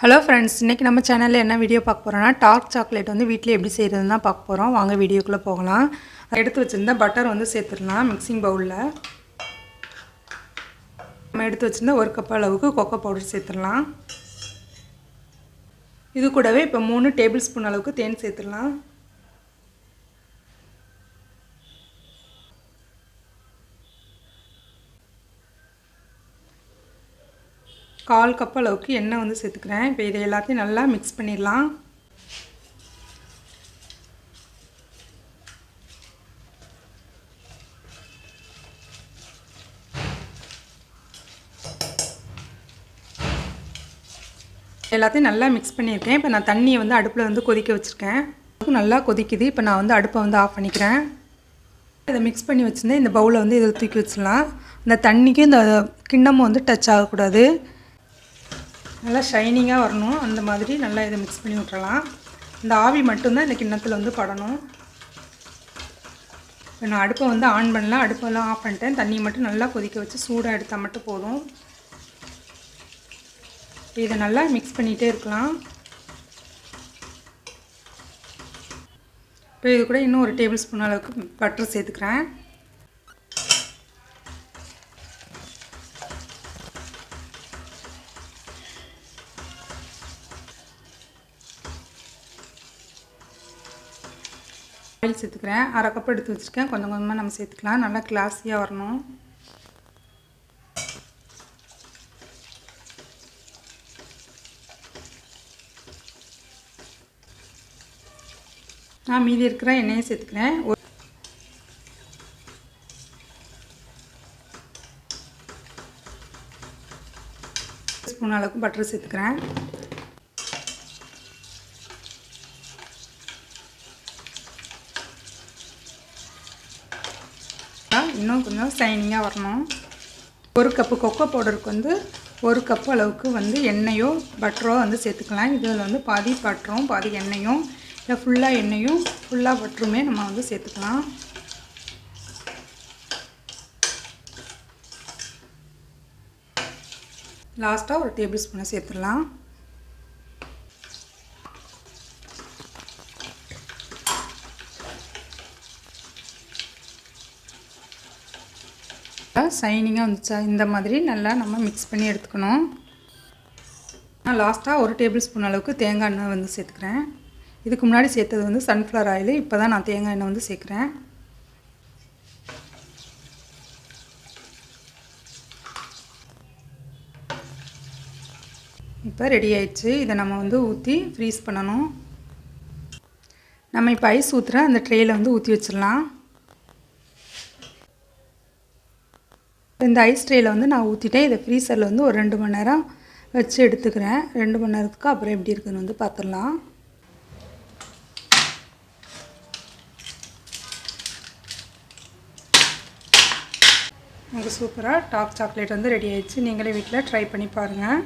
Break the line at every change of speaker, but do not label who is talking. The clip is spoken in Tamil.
ஹலோ ஃப்ரெண்ட்ஸ், இன்றைக்கி நம்ம சேனலில் என்ன வீடியோ பார்க்க போகிறோன்னா டார்க் சாக்லேட் வந்து வீட்டில் எப்படி செய்கிறதுன்னு தான் பார்க்க போகிறோம். வாங்க வீடியோக்குள்ளே போகலாம். எடுத்து வச்சுருந்த பட்டர் வந்து சேர்த்துடலாம் மிக்சிங் பவுலில். நம்ம எடுத்து வச்சுருந்த 1 கப் அளவுக்கு கொக்கோ பவுடர் சேர்த்துடலாம். இது கூடவே இப்போ 3 டேபிள் ஸ்பூன் அளவுக்கு தேன் சேர்த்துடலாம். கால் கப் அளவுக்கு எண்ணெய் வந்து சேர்த்துக்கிறேன். இப்போ இதை எல்லாத்தையும் நல்லா மிக்ஸ் பண்ணிடலாம். எல்லாத்தையும் நல்லா மிக்ஸ் பண்ணியிருக்கேன். இப்போ நான் தண்ணியை வந்து அடுப்பில் வந்து கொதிக்க வச்சுருக்கேன். நல்லா கொதிக்குது. இப்போ நான் வந்து அடுப்பை வந்து ஆஃப் பண்ணிக்கிறேன். இதை மிக்ஸ் பண்ணி வச்சுருந்தேன். இந்த பவுலை வந்து இதில் தூக்கி வச்சிடலாம். இந்த தண்ணிக்கும் இந்த கிண்ணமும் வந்து டச் ஆகக்கூடாது. நல்லா ஷைனிங்காக வரணும். அந்த மாதிரி நல்லா இதை மிக்ஸ் பண்ணி விட்டுறலாம். இந்த ஆவி மட்டும்தான் இந்த கிண்ணத்தில் வந்து படணும். இப்போ நான் அடுப்பை வந்து ஆன் பண்ணலாம். அடுப்பெல்லாம் ஆஃப் பண்ணிட்டேன். தண்ணியை மட்டும் நல்லா கொதிக்க வச்சு சூடாக எடுத்தால் மட்டும் போதும். இதை நல்லா மிக்ஸ் பண்ணிகிட்டே இருக்கலாம். இப்போ இது கூட இன்னும் 1 டேபிள் ஸ்பூன் அளவுக்கு பட்டர் சேர்த்துக்கிறேன். ஆயில் சேர்த்துக்கிறேன். 1/2 கப் எடுத்து வச்சுருக்கேன். கொஞ்சம் கொஞ்சமாக நம்ம சேர்த்துக்கலாம். நல்லா கிளாஸியாக வரணும். நான் மீதி இருக்கிற எண்ணெயை சேர்த்துக்கிறேன். 1 ஸ்பூன் அளவுக்கு பட்டர் சேர்த்துக்கிறேன். இன்னும் கொஞ்சம் ஷைனிங்காக வரணும். 1 கப்பு கொக்கோ பவுடருக்கு வந்து 1 கப் அளவுக்கு வந்து எண்ணெயோ பட்டரோ வந்து சேர்த்துக்கலாம். இதில் வந்து பாதி பட்டரும் பாதி எண்ணெயும், இல்லை ஃபுல்லாக எண்ணெயும் ஃபுல்லாக பட்டருமே நம்ம வந்து சேர்த்துக்கலாம். லாஸ்ட்டாக 1 டேபிள் ஸ்பூனை சேர்த்துடலாம். ஷைனிங்காக வந்துச்சா? இந்த மாதிரி நல்லா நம்ம மிக்ஸ் பண்ணி எடுத்துக்கணும். நான் லாஸ்ட்டாக 1 டேபிள் ஸ்பூன் அளவுக்கு தேங்காய் எண்ணெய் வந்து சேர்த்துக்கிறேன். இதுக்கு முன்னாடி சேர்த்தது வந்து சன்ஃப்ளவர் ஆயில். இப்போ தான் நான் தேங்காய் எண்ணெய் வந்து சேர்க்குறேன். இப்போ ரெடி ஆயிடுச்சு. இதை நம்ம வந்து ஊற்றி ஃப்ரீஸ் பண்ணணும். நம்ம இப்போ ஐஸ் ஊற்றுற அந்த ட்ரேயில் வந்து ஊற்றி வச்சிடலாம். இந்த ஐஸ் ட்ரேயில் வந்து நான் ஊற்றிட்டேன். இதை ஃப்ரீசரில் வந்து ஒரு 2 மணி நேரம் வச்சு எடுத்துக்கிறேன். 2 மணி நேரத்துக்கு அப்புறம் எப்படி இருக்குதுன்னு வந்து பார்த்துடலாம். உங்களுக்கு சூப்பராக டார்க் சாக்லேட் வந்து ரெடி ஆயிடுச்சு. நீங்களே வீட்டில் ட்ரை பண்ணி பாருங்கள்.